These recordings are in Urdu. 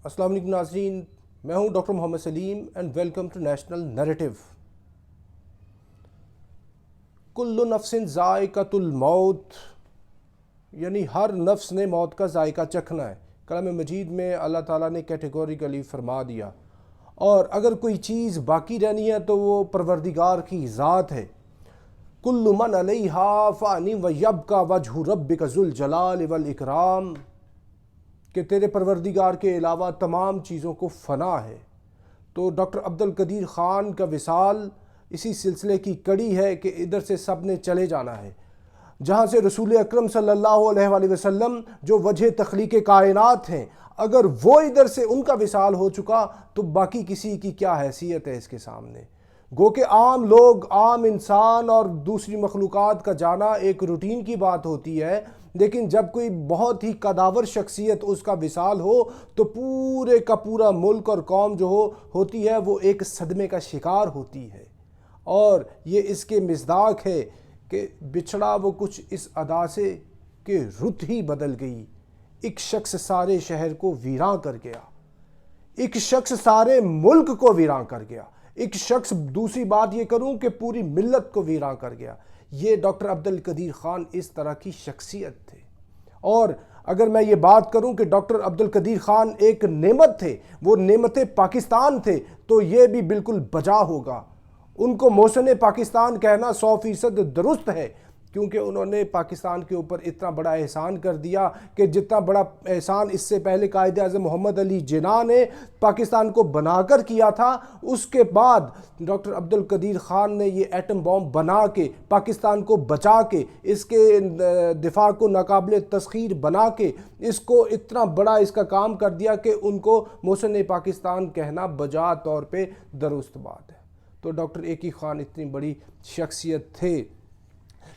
السلام علیکم ناظرین، میں ہوں doctor Muhammad Saleem and welcome to national narrative. کل نفس ذائقۃ الموت، یعنی ہر نفس نے موت کا ذائقہ چکھنا ہے۔ کلام مجید میں اللہ تعالیٰ نے کیٹیگوریکلی فرما دیا، اور اگر کوئی چیز باقی رہنی ہے تو وہ پروردگار کی ذات ہے۔ کل من علیہا فان ویبقی وجہ ربک ذو الجلال والاکرام، کہ تیرے پروردگار کے علاوہ تمام چیزوں کو فنا ہے۔ تو ڈاکٹر عبدالقدیر خان کا وصال اسی سلسلے کی کڑی ہے کہ ادھر سے سب نے چلے جانا ہے، جہاں سے رسول اکرم صلی اللہ علیہ وآلہ وسلم جو وجہ تخلیق کائنات ہیں، اگر وہ ادھر سے ان کا وصال ہو چکا تو باقی کسی کی کیا حیثیت ہے اس کے سامنے۔ گو کہ عام لوگ، عام انسان اور دوسری مخلوقات کا جانا ایک روٹین کی بات ہوتی ہے، لیکن جب کوئی بہت ہی قداور شخصیت اس کا وصال ہو تو پورے کا پورا ملک اور قوم جو ہوتی ہے وہ ایک صدمے کا شکار ہوتی ہے۔ اور یہ اس کے مصداق ہے کہ بچھڑا وہ کچھ اس ادا سے کہ رت ہی بدل گئی، ایک شخص سارے شہر کو ویراں کر گیا، ایک شخص سارے ملک کو ویراں کر گیا، ایک شخص، دوسری بات یہ کروں کہ پوری ملت کو ویراں کر گیا۔ یہ ڈاکٹر عبدالقدیر خان اس طرح کی شخصیت تھے۔ اور اگر میں یہ بات کروں کہ ڈاکٹر عبدالقدیر خان ایک نعمت تھے، وہ نعمت پاکستان تھے، تو یہ بھی بالکل بجا ہوگا۔ ان کو محسن پاکستان کہنا 100% درست ہے، کیونکہ انہوں نے پاکستان کے اوپر اتنا بڑا احسان کر دیا کہ جتنا بڑا احسان اس سے پہلے قائد اعظم محمد علی جناح نے پاکستان کو بنا کر کیا تھا، اس کے بعد ڈاکٹر عبدالقدیر خان نے یہ ایٹم بم بنا کے پاکستان کو بچا کے، اس کے دفاع کو ناقابل تسخیر بنا کے، اس کو اتنا بڑا اس کا کام کر دیا کہ ان کو محسن پاکستان کہنا بجا طور پہ درست بات ہے۔ تو ڈاکٹر اے کی خان اتنی بڑی شخصیت تھے،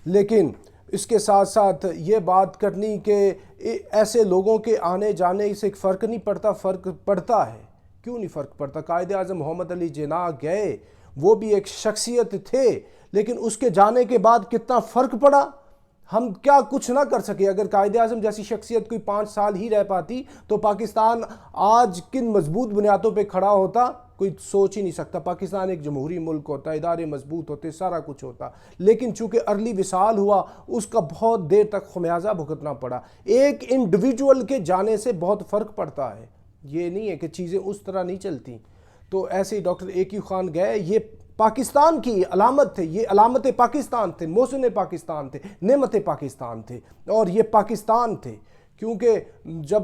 لیکن اس کے ساتھ ساتھ یہ بات کرنی کہ ایسے لوگوں کے آنے جانے سے ایک فرق نہیں پڑتا۔ فرق پڑتا ہے، کیوں نہیں فرق پڑتا؟ قائد اعظم محمد علی جناح گئے، وہ بھی ایک شخصیت تھے، لیکن اس کے جانے کے بعد کتنا فرق پڑا، ہم کیا کچھ نہ کر سکے۔ اگر قائد اعظم جیسی شخصیت کوئی 5 سال ہی رہ پاتی تو پاکستان آج کن مضبوط بنیادوں پہ کھڑا ہوتا، کوئی سوچ ہی نہیں سکتا۔ پاکستان ایک جمہوری ملک ہوتا، ادارے مضبوط ہوتے، سارا کچھ ہوتا، لیکن چونکہ ارلی وصال ہوا، اس کا بہت دیر تک خمیازہ بھگتنا پڑا۔ ایک انڈیویجول کے جانے سے بہت فرق پڑتا ہے، یہ نہیں ہے کہ چیزیں اس طرح نہیں چلتی۔ تو ایسے ہی ڈاکٹر اے کیو خان گئے، یہ پاکستان کی علامت تھے، یہ علامت پاکستان تھے، محسن پاکستان تھے، نعمت پاکستان تھے، اور یہ پاکستان تھے۔ کیونکہ جب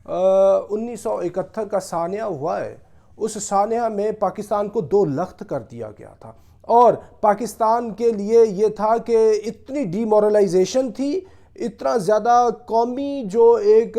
1971 کا سانحہ ہوا ہے، اس سانحہ میں پاکستان کو 2 لخت کر دیا گیا تھا، اور پاکستان کے لیے یہ تھا کہ اتنی ڈی مورلائزیشن تھی، اتنا زیادہ قومی جو ایک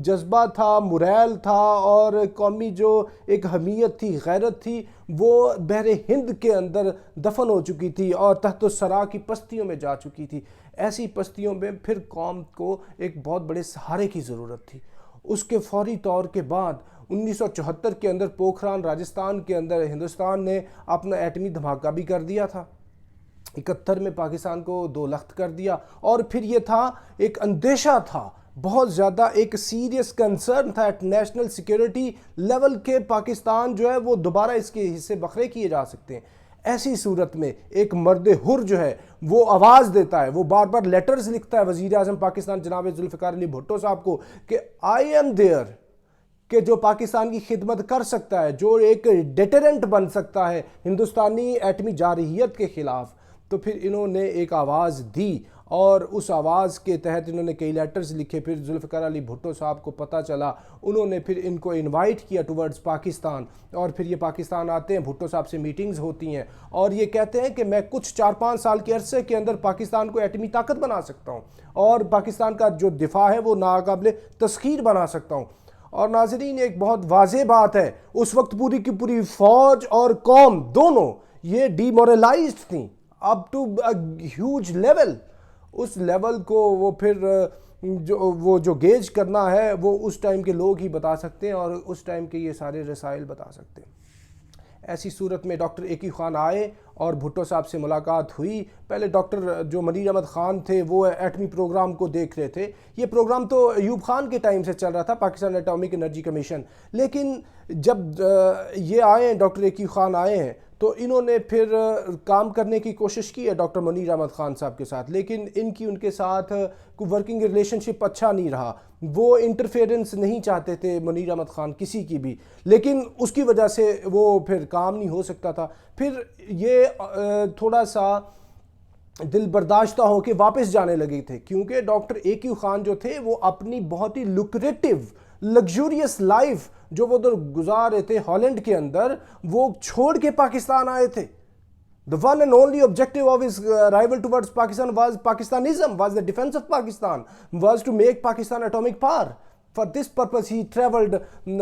جذبہ تھا، موریل تھا، اور قومی جو ایک حمیت تھی، غیرت تھی، وہ بحر ہند کے اندر دفن ہو چکی تھی اور تحت الثرا کی پستیوں میں جا چکی تھی۔ ایسی پستیوں میں پھر قوم کو ایک بہت بڑے سہارے کی ضرورت تھی۔ اس کے فوری طور کے بعد 1974 کے اندر پوکھران راجستھان کے اندر ہندوستان نے اپنا ایٹمی دھماکہ بھی کر دیا تھا۔ 71 میں پاکستان کو 2 لخت کر دیا، اور پھر یہ تھا، ایک اندیشہ تھا، بہت زیادہ ایک سیریس کنسرن تھا ایٹ نیشنل سیکیورٹی لیول کے پاکستان جو ہے وہ دوبارہ اس کے حصے بکھرے کیے جا سکتے ہیں۔ ایسی صورت میں ایک مرد حر جو ہے وہ آواز دیتا ہے، وہ بار بار لیٹرز لکھتا ہے وزیر اعظم پاکستان جناب ذوالفقار علی بھٹو صاحب کو کہ آئی ایم دیئر، کہ جو پاکستان کی خدمت کر سکتا ہے، جو ایک ڈیٹرنٹ بن سکتا ہے ہندوستانی ایٹمی جارحیت کے خلاف۔ تو پھر انہوں نے ایک آواز دی، اور اس آواز کے تحت انہوں نے کئی لیٹرز لکھے۔ پھر ذوالفقار علی بھٹو صاحب کو پتہ چلا، انہوں نے پھر ان کو انوائٹ کیا ٹورڈز پاکستان، اور پھر یہ پاکستان آتے ہیں، بھٹو صاحب سے میٹنگز ہوتی ہیں، اور یہ کہتے ہیں کہ میں کچھ 4-5 سال کے عرصے کے اندر پاکستان کو ایٹمی طاقت بنا سکتا ہوں، اور پاکستان کا جو دفاع ہے وہ ناقابل تسخیر بنا سکتا ہوں۔ اور ناظرین، ایک بہت واضح بات ہے، اس وقت پوری کی پوری فوج اور قوم دونوں یہ ڈی مورلائزڈ تھیں اپ ٹو ہیوج لیول۔ اس لیول کو وہ پھر جو گیج کرنا ہے وہ اس ٹائم کے لوگ ہی بتا سکتے ہیں، اور اس ٹائم کے یہ سارے رسائل بتا سکتے ہیں۔ ایسی صورت میں ڈاکٹر ایکی خان آئے اور بھٹو صاحب سے ملاقات ہوئی. پہلے ڈاکٹر جو منیر احمد خان تھے وہ ایٹمی پروگرام کو دیکھ رہے تھے. یہ پروگرام تو ایوب خان کے ٹائم سے چل رہا تھا، پاکستان ایٹامک انرجی کمیشن. لیکن جب یہ آئے ہیں، ڈاکٹر ایکی خان آئے ہیں، تو انہوں نے پھر کام کرنے کی کوشش کی ہے ڈاکٹر منیر احمد خان صاحب کے ساتھ، لیکن ان کے ساتھ کوئی ورکنگ ریلیشن شپ اچھا نہیں رہا. وہ انٹرفیئرنس نہیں چاہتے تھے منیر احمد خان کسی کی بھی، لیکن اس کی وجہ سے وہ پھر کام نہیں ہو سکتا تھا. پھر یہ تھوڑا سا دل برداشتہ ہو کے واپس جانے لگے تھے، کیونکہ ڈاکٹر ایکی خان جو تھے وہ اپنی بہت ہی لوکریٹو لگزوریس لائف جو وہ ادھر گزار رہے تھے ہالینڈ کے اندر، وہ چھوڑ کے پاکستان آئے تھے. The one and only objective of his arrival towards Pakistan was Pakistanism, was the defense of Pakistan, was to make Pakistan atomic power. For this purpose he travelled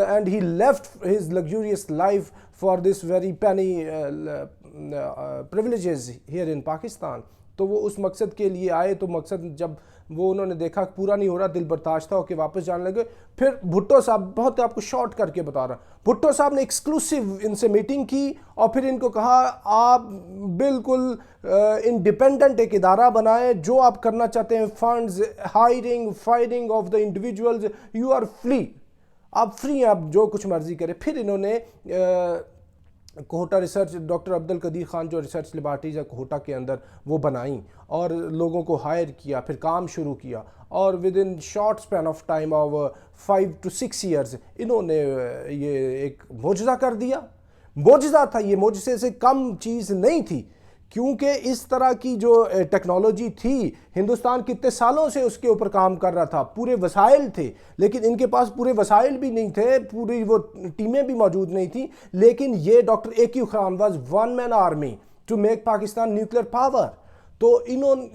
and he left his luxurious life for this very penny privileges here in Pakistan. تو وہ اس مقصد کے لیے آئے، تو مقصد جب وہ انہوں نے دیکھا پورا نہیں ہو رہا، دل برداشتہ ہو کے واپس جانے لگے. پھر بھٹو صاحب، بہت آپ کو شارٹ کر کے بتا رہا ہوں، بھٹو صاحب نے ایکسکلوسیو ان سے میٹنگ کی اور پھر ان کو کہا آپ بالکل انڈیپینڈنٹ ایک ادارہ بنائیں، جو آپ کرنا چاہتے ہیں، funds, hiring, firing of the individuals, you are free, آپ فری ہیں، آپ جو کچھ مرضی کریں. پھر انہوں نے کوہٹا ریسرچ، ڈاکٹر عبد القدیر خان جو ریسرچ لیبارٹریز ہے کوہٹا کے اندر وہ بنائیں اور لوگوں کو ہائر کیا، پھر کام شروع کیا، اور with in short span of time of 5 to 6 years انہوں نے یہ ایک معجزہ کر دیا. معجزہ تھا یہ، معجزے سے کم چیز نہیں تھی، کیونکہ اس طرح کی جو ٹیکنالوجی تھی، ہندوستان کتنے سالوں سے اس کے اوپر کام کر رہا تھا، پورے وسائل تھے، لیکن ان کے پاس پورے وسائل بھی نہیں تھے، پوری وہ ٹیمیں بھی موجود نہیں تھیں. لیکن یہ doctor AQ Khan was one man army to make Pakistan nuclear power. تو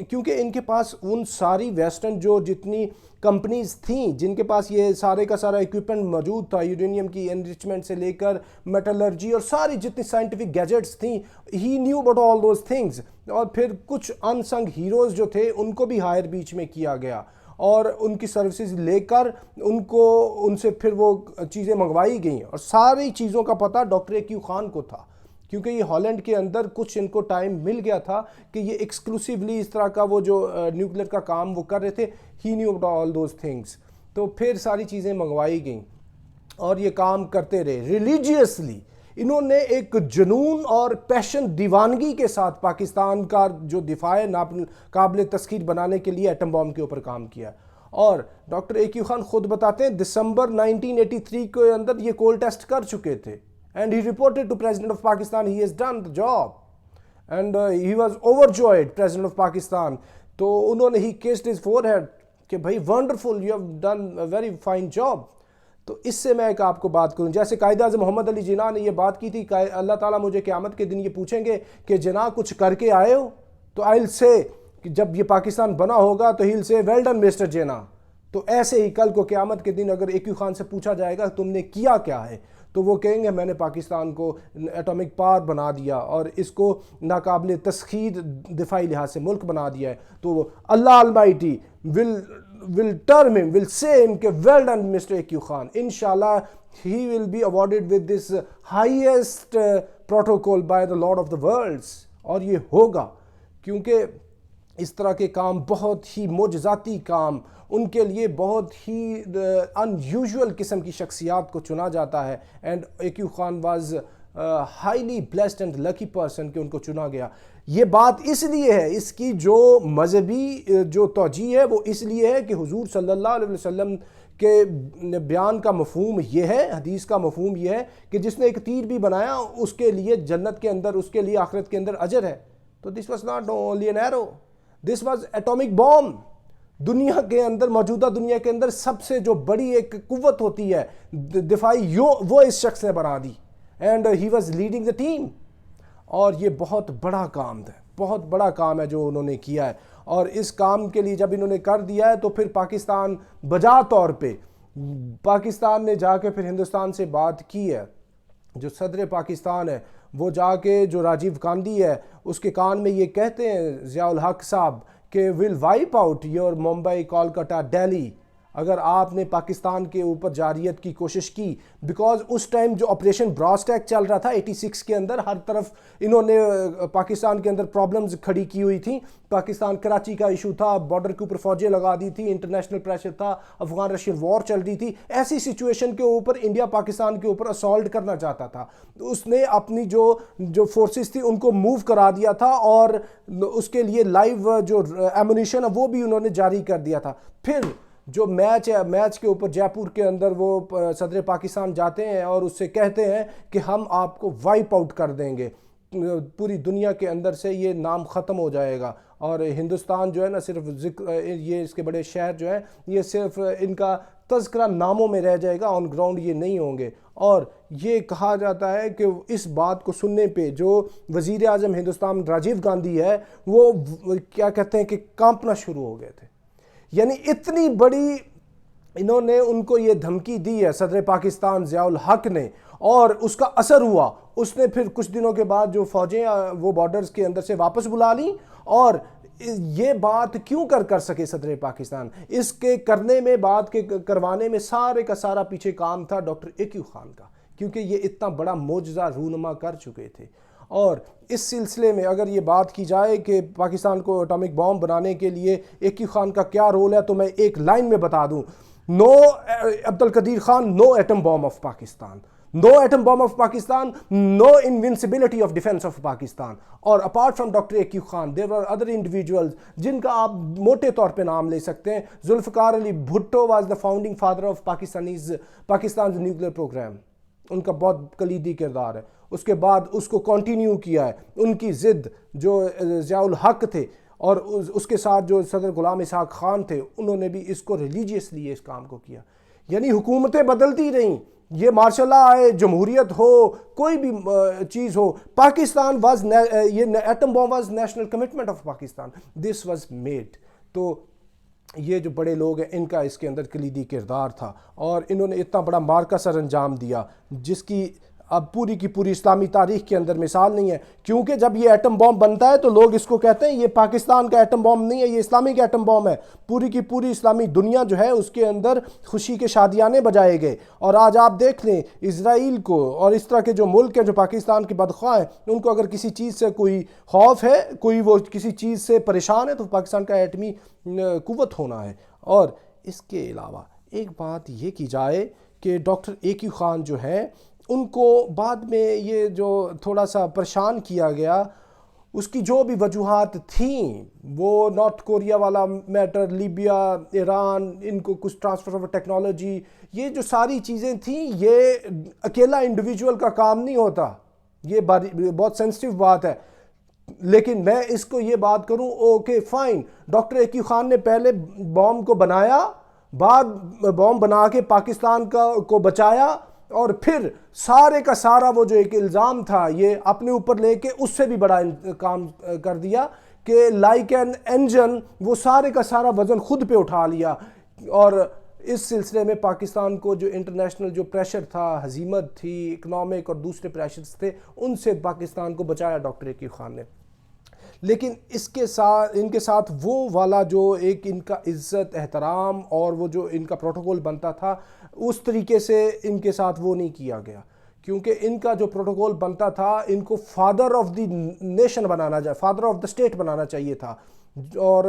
کیونکہ ان کے پاس ان ساری ویسٹرن جو جتنی کمپنیز تھیں جن کے پاس یہ سارے کا سارا ایکوپمنٹ موجود تھا، یورینیم کی انریچمنٹ سے لے کر میٹلرجی اور ساری جتنی سائنٹیفک گیجٹس تھیں، he knew about all those things. اور پھر کچھ ان سنگ ہیروز جو تھے ان کو بھی ہائر بیچ میں کیا گیا اور ان کی سروسز لے کر ان سے پھر وہ چیزیں منگوائی گئیں، اور ساری چیزوں کا پتہ ڈاکٹر ایکی خان کو تھا، کیونکہ یہ ہالینڈ کے اندر کچھ ان کو ٹائم مل گیا تھا کہ یہ ایکسکلوسیولی اس طرح کا وہ جو نیوکلیر کا کام وہ کر رہے تھے. He knew about all those things. تو پھر ساری چیزیں منگوائی گئیں اور یہ کام کرتے رہے ریلیجیسلی. انہوں نے ایک جنون اور پیشن، دیوانگی کے ساتھ پاکستان کا جو دفاع قابل تسخیر بنانے کے لیے ایٹم بام کے اوپر کام کیا. اور ڈاکٹر ایکی خان خود بتاتے ہیں دسمبر 1983 کے اندر یہ کول ٹیسٹ کر چکے تھے. And he reported to President of Pakistan, he has done the job. And he was overjoyed, President of Pakistan. تو انہوں نے he kissed his forehead کہ بھائی wonderful, you have done a very fine job. تو اس سے میں ایک آپ کو بات کروں، جیسے قائد اعظم محمد علی جناح نے یہ بات کی تھی کہ اللہ تعالیٰ مجھے قیامت کے دن یہ پوچھیں گے کہ جناح کچھ کر کے آئے ہو، تو I'll say کہ جب یہ پاکستان بنا ہوگا تو he'll say well done Mr. جناح. تو ایسے ہی کل کو قیامت کے دن اگر ایکی خان سے پوچھا جائے گا تم نے کیا کیا ہے، تو وہ کہیں گے میں نے پاکستان کو ایٹامک پاور بنا دیا اور اس کو ناقابل تسخیر دفاعی لحاظ سے ملک بنا دیا ہے. تو اللہ almighty will term him, will say him کہ well done Mr. ایکی خان. انشاءاللہ he will be awarded with this highest protocol by the Lord of the Worlds. اور یہ ہوگا کیونکہ اس طرح کے کام بہت ہی معجزاتی کام، ان کے لیے بہت ہی ان یوزول قسم کی شخصیات کو چنا جاتا ہے. And AQ Khan was highly blessed and lucky person کہ ان کو چنا گیا. یہ بات اس لیے ہے، اس کی جو مذہبی جو توجیہ ہے وہ اس لیے ہے کہ حضور صلی اللہ علیہ وسلم کے بیان کا مفہوم یہ ہے، حدیث کا مفہوم یہ ہے کہ جس نے ایک تیر بھی بنایا اس کے لیے جنت کے اندر، اس کے لیے آخرت کے اندر اجر ہے. تو this was not only an arrow, this was atomic bomb. دنیا کے اندر، موجودہ دنیا کے اندر سب سے جو بڑی ایک قوت ہوتی ہے دفاعی، وہ اس شخص نے بنا دی. And he was leading the team. اور یہ بہت بڑا کام ہے، بہت بڑا کام ہے جو انہوں نے کیا ہے. اور اس کام کے لیے جب انہوں نے کر دیا ہے تو پھر پاکستان بجا طور پہ پاکستان نے جا کے پھر ہندوستان سے بات کی ہے. جو صدر پاکستان ہے وہ جا کے، جو راجیو گاندھی ہے اس کے کان میں یہ کہتے ہیں ضیاء الحق صاحب کہ will wipe out your Mumbai, Kolkata, Delhi اگر آپ نے پاکستان کے اوپر جارحیت کی کوشش کی، بیکاز اس ٹائم جو آپریشن براسٹیک چل رہا تھا 86 کے اندر، ہر طرف انہوں نے پاکستان کے اندر پرابلمز کھڑی کی ہوئی تھیں. پاکستان کراچی کا ایشو تھا، بارڈر کے اوپر فوجیں لگا دی تھی، انٹرنیشنل پریشر تھا، افغان رشین وار چل رہی تھی. ایسی سچویشن کے اوپر انڈیا پاکستان کے اوپر اسالٹ کرنا چاہتا تھا. اس نے اپنی جو فورسز تھی ان کو موو کرا دیا تھا، اور اس کے لیے لائیو جو ایمونیشن ہے وہ بھی انہوں نے جاری کر دیا تھا. پھر جو میچ ہے، میچ کے اوپر جے پور کے اندر وہ صدر پاکستان جاتے ہیں اور اس سے کہتے ہیں کہ ہم آپ کو وائپ آؤٹ کر دیں گے، پوری دنیا کے اندر سے یہ نام ختم ہو جائے گا، اور ہندوستان جو ہے نا صرف یہ اس کے بڑے شہر جو ہیں یہ صرف ان کا تذکرہ ناموں میں رہ جائے گا، آن گراؤنڈ یہ نہیں ہوں گے. اور یہ کہا جاتا ہے کہ اس بات کو سننے پہ جو وزیر اعظم ہندوستان راجیو گاندھی ہے وہ کیا کہتے ہیں کہ کانپنا شروع ہو گئے تھے. یعنی اتنی بڑی انہوں نے ان کو یہ دھمکی دی ہے صدر پاکستان ضیاء الحق نے، اور اس کا اثر ہوا. اس نے پھر کچھ دنوں کے بعد جو فوجیں وہ بارڈرز کے اندر سے واپس بلا لیں. اور یہ بات کیوں کر سکے صدر پاکستان؟ اس کے کرنے میں، بات کے کروانے میں سارے کا سارا پیچھے کام تھا ڈاکٹر ایکیو خان کا، کیونکہ یہ اتنا بڑا معجزہ رونما کر چکے تھے. اور اس سلسلے میں اگر یہ بات کی جائے کہ پاکستان کو اٹامک بام بنانے کے لیے ایکیو خان کا کیا رول ہے، تو میں ایک لائن میں بتا دوں: no Abdul Qadeer Khan, no atom bomb of Pakistan. No atom bomb of Pakistan, no invincibility of defense of Pakistan. اور apart from Dr. AQ Khan there were other individuals جن کا آپ موٹے طور پہ نام لے سکتے ہیں. Zulfiqar Ali Bhutto was the founding father of Pakistan's nuclear program. ان کا بہت کلیدی کردار ہے. اس کے بعد اس کو کنٹینیو کیا ہے ان کی ضد جو ضیاء الحق تھے، اور اس کے ساتھ جو صدر غلام اسحاق خان تھے، انہوں نے بھی اس کو ریلیجیسلی اس کام کو کیا. یعنی حکومتیں بدلتی رہیں، یہ مارشل لا آئے، جمہوریت ہو، کوئی بھی چیز ہو، پاکستان واز یہ atom bomb was national commitment of Pakistan, this was made. تو یہ جو بڑے لوگ ہیں ان کا اس کے اندر کلیدی کردار تھا، اور انہوں نے اتنا بڑا مارکا سر انجام دیا جس کی اب پوری کی پوری اسلامی تاریخ کے اندر مثال نہیں ہے. کیونکہ جب یہ ایٹم بام بنتا ہے تو لوگ اس کو کہتے ہیں یہ پاکستان کا ایٹم بام نہیں ہے، یہ اسلامک ایٹم بام ہے. پوری کی پوری اسلامی دنیا جو ہے اس کے اندر خوشی کے شادیانے بجائے گئے. اور آج آپ دیکھ لیں اسرائیل کو اور اس طرح کے جو ملک ہیں جو پاکستان کے بدخواہ ہیں، ان کو اگر کسی چیز سے کوئی خوف ہے، کوئی وہ کسی چیز سے پریشان ہے، تو پاکستان کا ایٹمی قوت ہونا ہے. اور اس کے علاوہ ایک بات یہ کی جائے کہ ڈاکٹر ایکیو خان جو ہے ان کو بعد میں یہ جو تھوڑا سا پریشان کیا گیا، اس کی جو بھی وجوہات تھیں، وہ نارتھ کوریا والا میٹر، لیبیا، ایران، ان کو کچھ ٹرانسفر آف ٹیکنالوجی، یہ جو ساری چیزیں تھیں، یہ اکیلا انڈیویجول کا کام نہیں ہوتا. یہ بہت سینسٹیو بات ہے. لیکن میں اس کو یہ بات کروں، okay fine, doctor EQ Khan نے پہلے بام کو بنایا، بعد بام بنا کے پاکستان کو بچایا، اور پھر سارے کا سارا وہ جو ایک الزام تھا یہ اپنے اوپر لے کے اس سے بھی بڑا کام کر دیا کہ لائک این انجن وہ سارے کا سارا وزن خود پہ اٹھا لیا. اور اس سلسلے میں پاکستان کو جو انٹرنیشنل جو پریشر تھا، ہزیمت تھی، اکنامک اور دوسرے پریشرز تھے، ان سے پاکستان کو بچایا ڈاکٹر ایکیو خان نے. لیکن ان کے ساتھ وہ والا جو ایک ان کا عزت احترام اور وہ جو ان کا پروٹوکول بنتا تھا، اس طریقے سے ان کے ساتھ وہ نہیں کیا گیا. کیونکہ ان کا جو پروٹوکول بنتا تھا، ان کو فادر آف دی نیشن بنانا چاہیے، فادر آف دا اسٹیٹ بنانا چاہیے تھا، اور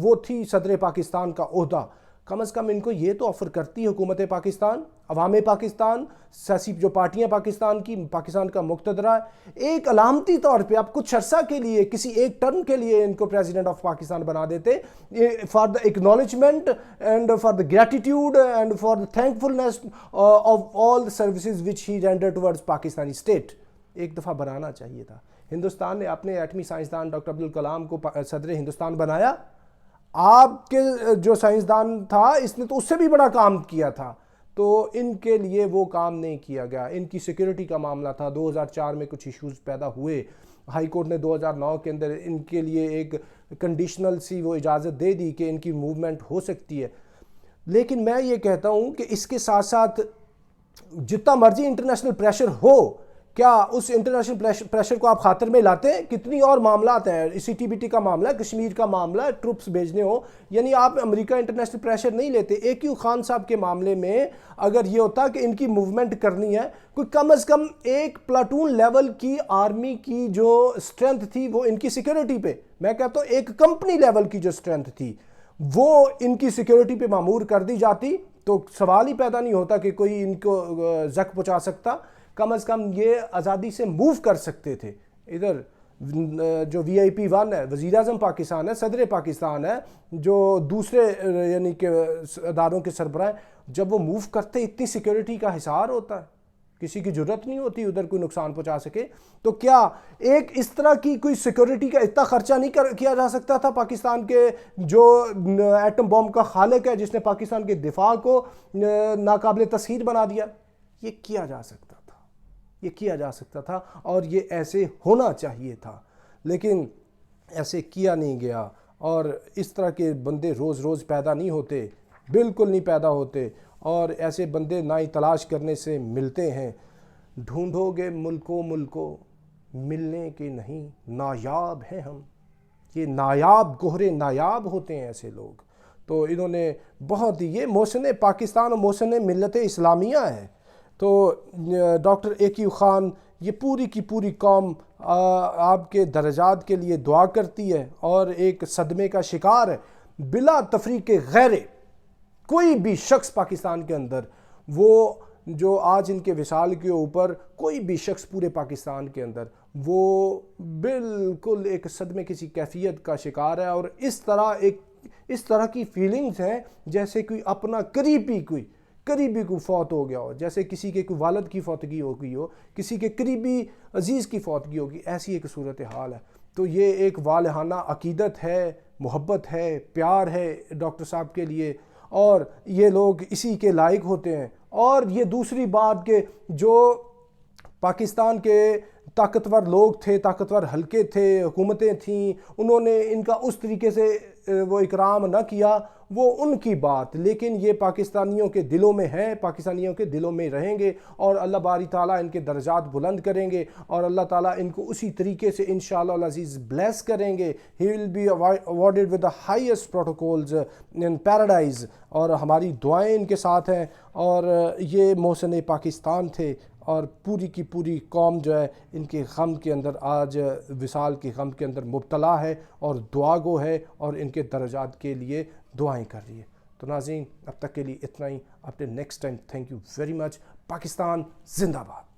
وہ تھی صدر پاکستان کا عہدہ. کم از کم ان کو یہ تو آفر کرتی حکومت پاکستان، عوام پاکستان، سیاسی جو پارٹیاں پاکستان کی، پاکستان کا مقتدرہ ہے، ایک علامتی طور پہ آپ کچھ عرصہ کے لیے کسی ایک ٹرم کے لیے ان کو پریزیڈنٹ آف پاکستان بنا دیتے، for the acknowledgement and for the gratitude and for the thankfulness of all the services which he render towards Pakistani state. ایک دفعہ بنانا چاہیے تھا. ہندوستان نے اپنے ایٹمی سائنسدان ڈاکٹر عبدالکلام کو صدر ہندوستان بنایا. آپ کے جو سائنسدان تھا اس نے تو اس سے بھی بڑا کام کیا تھا، تو ان کے لیے وہ کام نہیں کیا گیا. ان کی سیکیورٹی کا معاملہ تھا، 2004 میں کچھ ایشوز پیدا ہوئے، ہائی کورٹ نے 2009 کے اندر ان کے لیے ایک کنڈیشنل سی وہ اجازت دے دی کہ ان کی موومنٹ ہو سکتی ہے. لیکن میں یہ کہتا ہوں کہ اس کے ساتھ ساتھ جتنا مرضی انٹرنیشنل پریشر ہو، کیا اس انٹرنیشنل پریشر کو آپ خاطر میں لاتے ہیں؟ کتنی اور معاملات ہیں، سی ٹی بی ٹی کا معاملہ ہے، کشمیر کا معاملہ ہے، ٹروپس بھیجنے ہو، یعنی آپ امریکہ انٹرنیشنل پریشر نہیں لیتے۔ اے کیو خان صاحب کے معاملے میں اگر یہ ہوتا کہ ان کی موومنٹ کرنی ہے، کوئی کم از کم ایک پلاٹون لیول کی آرمی کی جو اسٹرینتھ تھی وہ ان کی سیکیورٹی پہ، میں کہتا ہوں ایک کمپنی لیول کی جو اسٹرینتھ تھی وہ ان کی سیکیورٹی پہ معمور کر دی جاتی تو سوال ہی پیدا نہیں ہوتا کہ کوئی ان کو زخم پہنچا سکتا۔ کم از کم یہ آزادی سے موو کر سکتے تھے۔ ادھر جو وی آئی پی ون ہے، وزیر اعظم پاکستان ہے، صدر پاکستان ہے، جو دوسرے یعنی کہ اداروں کے سربراہ ہیں، جب وہ موو کرتے اتنی سیکیورٹی کا حصار ہوتا ہے، کسی کی جرت نہیں ہوتی ادھر کوئی نقصان پہنچا سکے۔ تو کیا ایک اس طرح کی کوئی سیکیورٹی کا اتنا خرچہ نہیں کیا جا سکتا تھا؟ پاکستان کے جو ایٹم بم کا خالق ہے، جس نے پاکستان کے دفاع کو ناقابل تسخیر بنا دیا، یہ کیا جا سکتا تھا، یہ کیا جا سکتا تھا اور یہ ایسے ہونا چاہیے تھا، لیکن ایسے کیا نہیں گیا۔ اور اس طرح کے بندے روز روز پیدا نہیں ہوتے، بالکل نہیں پیدا ہوتے، اور ایسے بندے نہ ہی تلاش کرنے سے ملتے ہیں۔ ڈھونڈو گے ملکوں ملنے کے نہیں، نایاب ہیں ہم، یہ نایاب گہرے نایاب ہوتے ہیں ایسے لوگ۔ تو انہوں نے بہت ہی، یہ محسن پاکستان اور محسن ملت اسلامیہ ہے۔ تو ڈاکٹر اے کیو خان، یہ پوری کی پوری قوم آپ کے درجات کے لیے دعا کرتی ہے اور ایک صدمے کا شکار ہے، بلا تفریق غیر کوئی بھی شخص پاکستان کے اندر، وہ جو آج ان کے وصال کے اوپر کوئی بھی شخص پورے پاکستان کے اندر وہ بالکل ایک صدمے کسی کیفیت کا شکار ہے، اور اس طرح کی فیلنگز ہیں جیسے کوئی اپنا قریبی کوئی فوت ہو گیا ہو، جیسے کسی کے کوئی والد کی فوتگی ہو گئی ہو، کسی کے قریبی عزیز کی فوتگی ہوگی، ایسی ایک صورتحال ہے۔ تو یہ ایک والہانہ عقیدت ہے، محبت ہے، پیار ہے ڈاکٹر صاحب کے لیے، اور یہ لوگ اسی کے لائق ہوتے ہیں۔ اور یہ دوسری بات کہ جو پاکستان کے طاقتور لوگ تھے، طاقتور حلقے تھے، حکومتیں تھیں، انہوں نے ان کا اس طریقے سے وہ اکرام نہ کیا، وہ ان کی بات، لیکن یہ پاکستانیوں کے دلوں میں ہے، پاکستانیوں کے دلوں میں رہیں گے، اور اللہ باری تعالیٰ ان کے درجات بلند کریں گے، اور اللہ تعالیٰ ان کو اسی طریقے سے انشاءاللہ العزیز بلیس کریں گے۔ He will be awarded with the highest protocols in paradise، اور ہماری دعائیں ان کے ساتھ ہیں۔ اور یہ محسن پاکستان تھے، اور پوری کی پوری قوم جو ہے ان کے غم کے اندر، آج وصال کے غم کے اندر مبتلا ہے اور دعا گو ہے، اور ان کے درجات کے لیے دعائیں کر رہی ہے۔ تو ناظرین، اب تک کے لیے اتنا ہی، اپنے next time, thank you very much. Pakistan زندہ باد۔